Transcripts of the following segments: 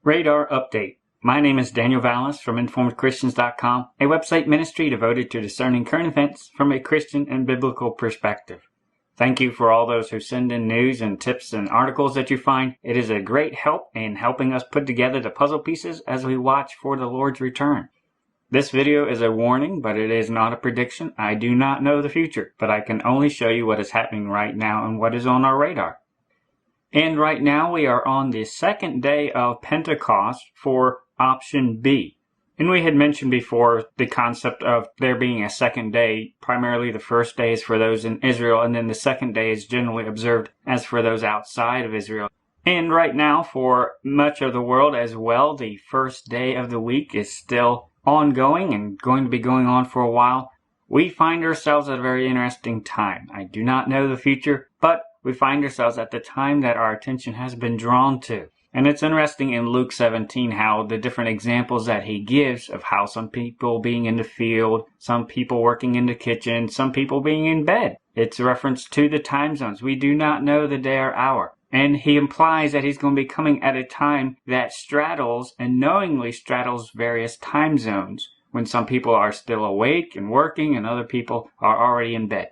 Radar Update. My name is Daniel Vallis from InformedChristians.com, a website ministry devoted to discerning current events from a Christian and biblical perspective. Thank you for all those who send in news and tips and articles that you find. It is a great help in helping us put together the puzzle pieces as we watch for the Lord's return. This video is a warning, but it is not a prediction. I do not know the future, but I can only show you what is happening right now and what is on our radar. And right now we are on the second day of Pentecost for option B. And we had mentioned before the concept of there being a second day. Primarily the first day is for those in Israel, and then the second day is generally observed as for those outside of Israel. And right now for much of the world as well, the first day of the week is still ongoing and going to be going on for a while. We find ourselves at a very interesting time. I do not know the future, but we find ourselves at the time that our attention has been drawn to. And it's interesting in Luke 17 how the different examples that he gives of how some people being in the field, some people working in the kitchen, some people being in bed. It's a reference to the time zones. We do not know the day or hour. And he implies that he's going to be coming at a time that straddles and knowingly straddles various time zones, when some people are still awake and working and other people are already in bed.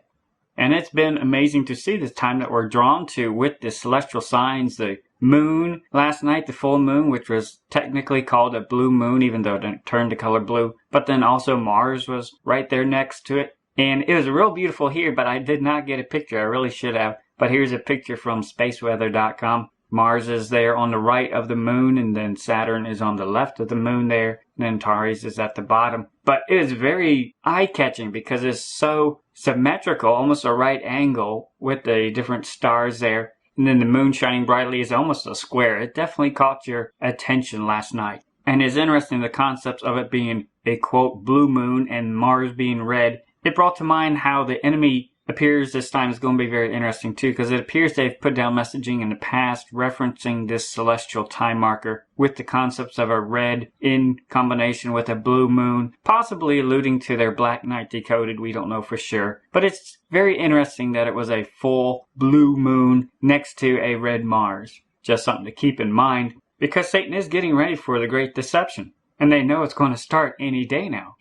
And it's been amazing to see this time that we're drawn to with the celestial signs, the moon last night, the full moon, which was technically called a blue moon, even though it didn't turn to color blue. But then also Mars was right there next to it. And it was real beautiful here, but I did not get a picture. I really should have. But here's a picture from spaceweather.com. Mars is there on the right of the moon, and then Saturn is on the left of the moon there, and then Antares is at the bottom. But it is very eye-catching because it's so symmetrical, almost a right angle with the different stars there. And then the moon shining brightly is almost a square. It definitely caught your attention last night. And it's interesting the concepts of it being a, quote, blue moon and Mars being red. It brought to mind how the enemy appears this time is going to be very interesting too, because it appears they've put down messaging in the past referencing this celestial time marker with the concepts of a red in combination with a blue moon, possibly alluding to their black night decoded. We don't know for sure, but it's very interesting that it was a full blue moon next to a red Mars. Just something to keep in mind, because Satan is getting ready for the great deception, and they know it's going to start any day now.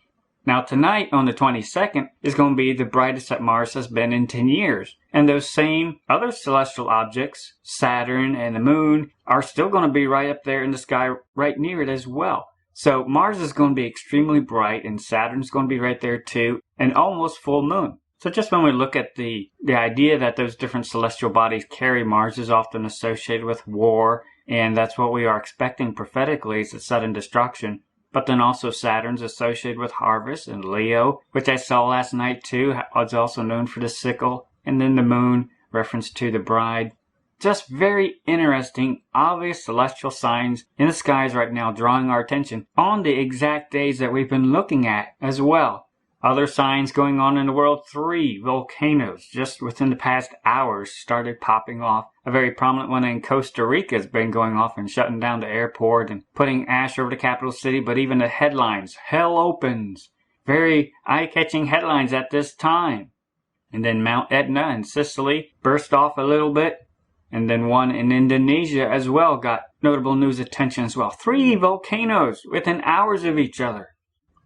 Now tonight, on the 22nd, is going to be the brightest that Mars has been in 10 years. And those same other celestial objects, Saturn and the moon, are still going to be right up there in the sky, right near it as well. So Mars is going to be extremely bright, and Saturn's going to be right there too, and almost full moon. So just when we look at the idea that those different celestial bodies carry, Mars is often associated with war, and that's what we are expecting prophetically, is a sudden destruction. But then also Saturn's associated with harvest, and Leo, which I saw last night too, is also known for the sickle. And then the moon, reference to the bride. Just very interesting, obvious celestial signs in the skies right now, drawing our attention on the exact days that we've been looking at as well. Other signs going on in the world: 3 volcanoes just within the past hours started popping off. A very prominent one in Costa Rica has been going off and shutting down the airport and putting ash over the capital city, but even the headlines, hell opens. Very eye-catching headlines at this time. And then Mount Etna in Sicily burst off a little bit. And then one in Indonesia as well got notable news attention as well. 3 volcanoes within hours of each other.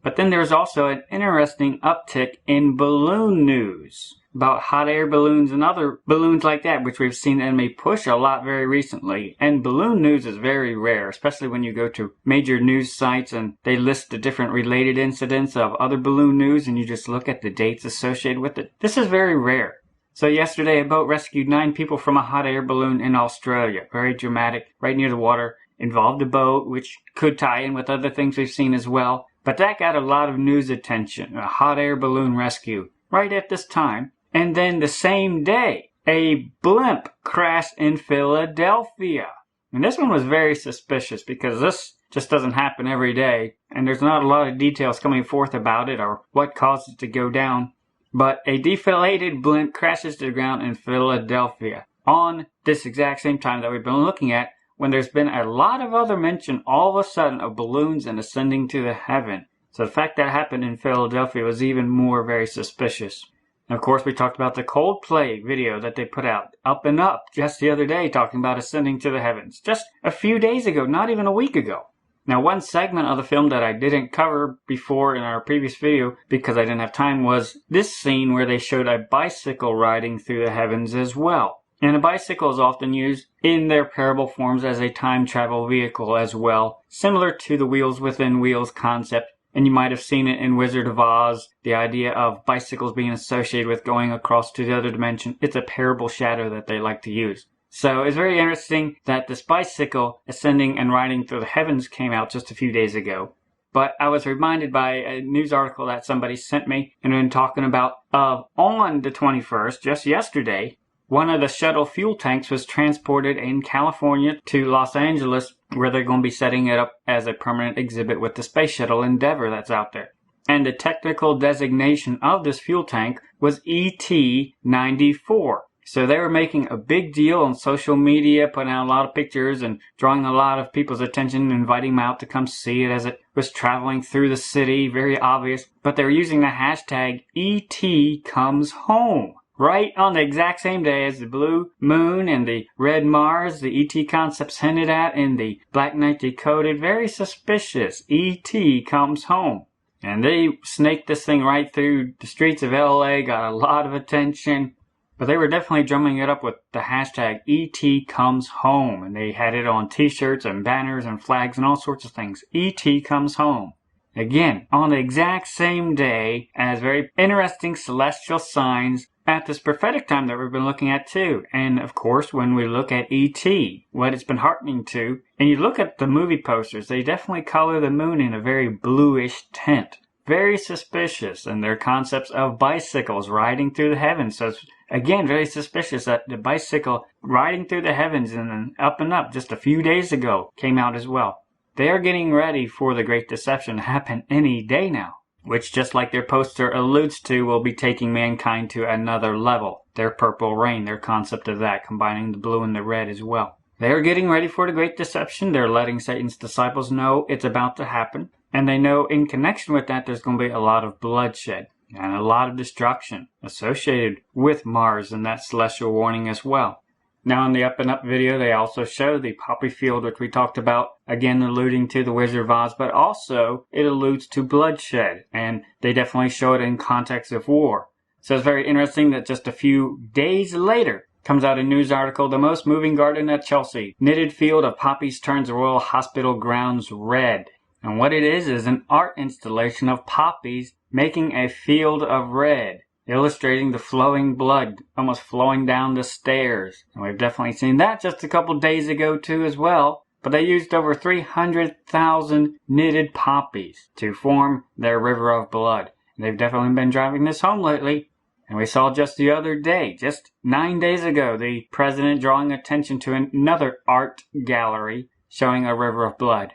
But then there's also an interesting uptick in balloon news about hot air balloons and other balloons like that, which we've seen the enemy push a lot very recently. And balloon news is very rare, especially when you go to major news sites and they list the different related incidents of other balloon news and you just look at the dates associated with it. This is very rare. So yesterday a boat rescued 9 people from a hot air balloon in Australia. Very dramatic, right near the water. Involved a boat, which could tie in with other things we've seen as well. But that got a lot of news attention, a hot air balloon rescue, right at this time. And then the same day, a blimp crashed in Philadelphia. And this one was very suspicious because this just doesn't happen every day. And there's not a lot of details coming forth about it or what caused it to go down. But a deflated blimp crashes to the ground in Philadelphia on this exact same time that we've been looking at, when there's been a lot of other mention all of a sudden of balloons and ascending to the heaven. So the fact that happened in Philadelphia was even more very suspicious. And of course, we talked about the Coldplay video that they put out, Up and Up, just the other day, talking about ascending to the heavens. Just a few days ago, not even a week ago. Now, one segment of the film that I didn't cover before in our previous video because I didn't have time was this scene where they showed a bicycle riding through the heavens as well. And a bicycle is often used in their parable forms as a time travel vehicle as well, similar to the wheels within wheels concept. And you might have seen it in Wizard of Oz, the idea of bicycles being associated with going across to the other dimension. It's a parable shadow that they like to use. So it's very interesting that this bicycle ascending and riding through the heavens came out just a few days ago. But I was reminded by a news article that somebody sent me and been talking about on the 21st, just yesterday, one of the shuttle fuel tanks was transported in California to Los Angeles, where they're going to be setting it up as a permanent exhibit with the space shuttle Endeavour that's out there. And the technical designation of this fuel tank was ET-94. So they were making a big deal on social media, putting out a lot of pictures and drawing a lot of people's attention and inviting them out to come see it as it was traveling through the city. Very obvious. But they were using the hashtag ET-comes-home. Right on the exact same day as the blue moon and the red Mars, the ET concepts hinted at in the Black Knight Decoded. Very suspicious. ET comes home. And they snaked this thing right through the streets of LA, got a lot of attention. But they were definitely drumming it up with the hashtag ET comes home. And they had it on t-shirts and banners and flags and all sorts of things. ET comes home. Again, on the exact same day as very interesting celestial signs at this prophetic time that we've been looking at too. And of course, when we look at E.T., what it's been hearkening to, and you look at the movie posters, they definitely color the moon in a very bluish tint. Very suspicious in their concepts of bicycles riding through the heavens. So it's, again, very suspicious that the bicycle riding through the heavens and then Up and Up just a few days ago came out as well. They are getting ready for the Great Deception to happen any day now, which, just like their poster alludes to, will be taking mankind to another level. Their purple rain, their concept of that, combining the blue and the red as well. They are getting ready for the Great Deception. They're letting Satan's disciples know it's about to happen. And they know in connection with that there's going to be a lot of bloodshed and a lot of destruction associated with Mars and that celestial warning as well. Now in the Up and Up video, they also show the poppy field, which we talked about, again alluding to the Wizard of Oz, but also it alludes to bloodshed, and they definitely show it in context of war. So it's very interesting that just a few days later comes out a news article, The Most Moving Garden at Chelsea. Knitted field of poppies turns Royal Hospital grounds red. And what it is an art installation of poppies making a field of red, illustrating the flowing blood, almost flowing down the stairs. And we've definitely seen that just a couple days ago too as well. But they used over 300,000 knitted poppies to form their river of blood. And they've definitely been driving this home lately. And we saw just the other day, just 9 days ago, the president drawing attention to another art gallery showing a river of blood.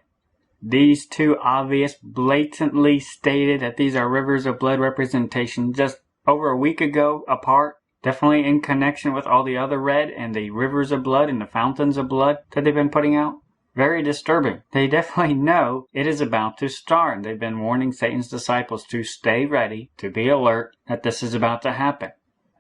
These two obvious, blatantly stated that these are rivers of blood representation just over a week ago apart, definitely in connection with all the other red and the rivers of blood and the fountains of blood that they've been putting out. Very disturbing. They definitely know it is about to start. They've been warning Satan's disciples to stay ready, to be alert, that this is about to happen.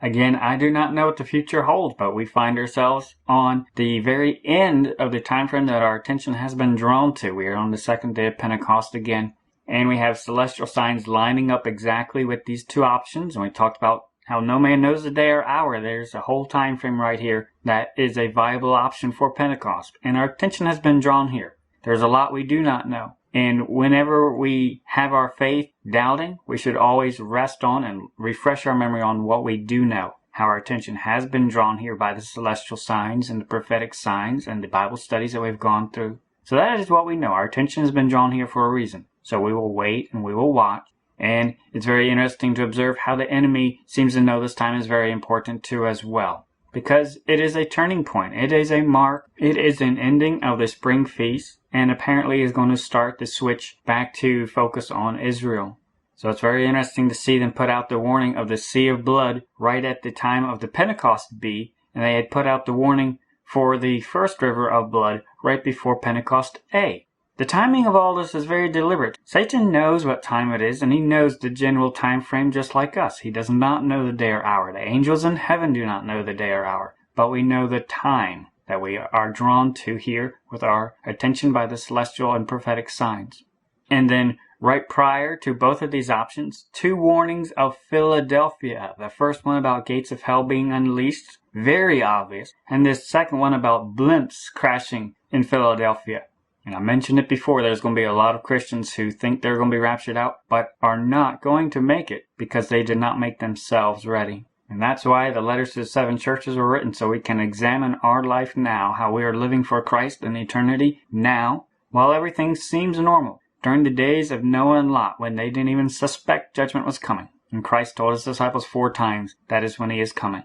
Again, I do not know what the future holds, but we find ourselves on the very end of the time frame that our attention has been drawn to. We are on the second day of Pentecost again. And we have celestial signs lining up exactly with these two options. And we talked about how no man knows the day or hour. There's a whole time frame right here that is a viable option for Pentecost. And our attention has been drawn here. There's a lot we do not know. And whenever we have our faith doubting, we should always rest on and refresh our memory on what we do know. How our attention has been drawn here by the celestial signs and the prophetic signs and the Bible studies that we've gone through. So that is what we know. Our attention has been drawn here for a reason. So we will wait and we will watch. And it's very interesting to observe how the enemy seems to know this time is very important too as well. Because it is a turning point. It is a mark. It is an ending of the spring feast. And apparently is going to start the switch back to focus on Israel. So it's very interesting to see them put out the warning of the sea of blood right at the time of the Pentecost B. And they had put out the warning for the first river of blood right before Pentecost A. The timing of all this is very deliberate. Satan knows what time it is, and he knows the general time frame just like us. He does not know the day or hour. The angels in heaven do not know the day or hour, but we know the time that we are drawn to here with our attention by the celestial and prophetic signs. And then right prior to both of these options, 2 warnings of Philadelphia. The first one about gates of hell being unleashed, very obvious, and this second one about blimps crashing in Philadelphia. And I mentioned it before, there's going to be a lot of Christians who think they're going to be raptured out, but are not going to make it because they did not make themselves ready. And that's why the letters to the 7 churches were written, so we can examine our life now, how we are living for Christ in eternity now, while everything seems normal. During the days of Noah and Lot, when they didn't even suspect judgment was coming. And Christ told his disciples 4 times, that is when he is coming.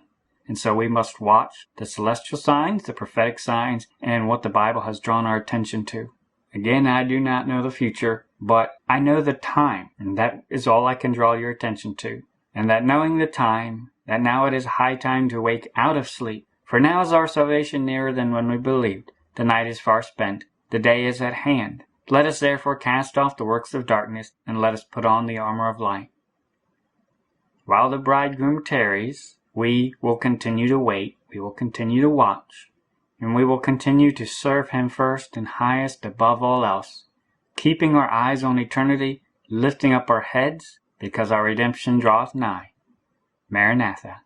And so we must watch the celestial signs, the prophetic signs, and what the Bible has drawn our attention to. Again, I do not know the future, but I know the time, and that is all I can draw your attention to. And that knowing the time, that now it is high time to wake out of sleep. For now is our salvation nearer than when we believed. The night is far spent, the day is at hand. Let us therefore cast off the works of darkness, and let us put on the armor of light. While the bridegroom tarries, we will continue to wait, we will continue to watch, and we will continue to serve him first and highest above all else, keeping our eyes on eternity, lifting up our heads, because our redemption draweth nigh. Maranatha.